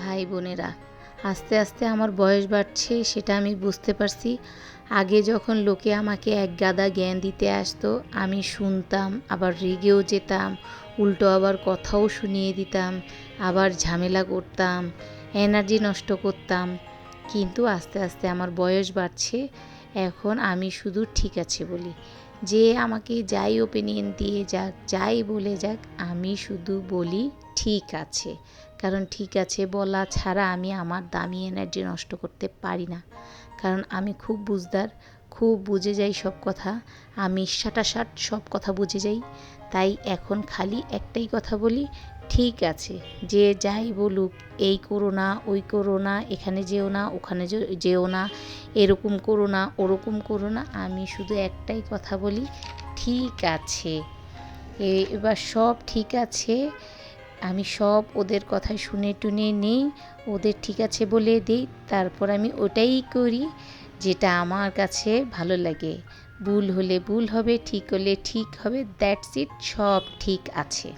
ভাই বোনেরা, আস্তে আস্তে আমার বয়স বাড়ছে, সেটা আমি বুঝতে পারছি। আগে যখন লোকে আমাকে এক গাদা জ্ঞান দিতে আসতো, আমি শুনতাম, আবার রেগেও যেতাম, উল্টো আবার কথাও শুনিয়ে দিতাম, আবার ঝামেলা করতাম, এনার্জি নষ্ট করতাম। কিন্তু আস্তে আস্তে আমার বয়স বাড়ছে, এখন আমি শুধু ঠিক আছে বলি। যে আমাকে যাই ওপিনিয়ন দিয়ে যাক, যাই বলে যাক, আমি শুধু বলি ঠিক আছে। কারণ ঠিক আছে বলা ছাড়া আমি আমার দামি এনার্জি নষ্ট করতে পারি না। কারণ আমি খুব বুঝদার, খুব বুঝে যাই সব কথা। আমি সাটাসাট সব কথা বুঝে যাই। তাই এখন খালি একটাই কথা বলি, ঠিক আছে। যে যাই বলুক, এই করো না, ওই করো না, এখানে যেও না, ওখানে যেও না, এরকম করো না, ওরকম করো না, আমি শুধু একটাই কথা বলি, ঠিক আছে। এবার সব ঠিক আছে, আমি সব ওদের কথা শুনে টুনে নিই, ওদের ঠিক আছে বলে দিই, তারপর আমি ওটাই করি যেটা আমার কাছে ভালো লাগে। ভুল হলে ভুল হবে, ঠিক হলে ঠিক হবে, দ্যাটস ইট, সব ঠিক আছে।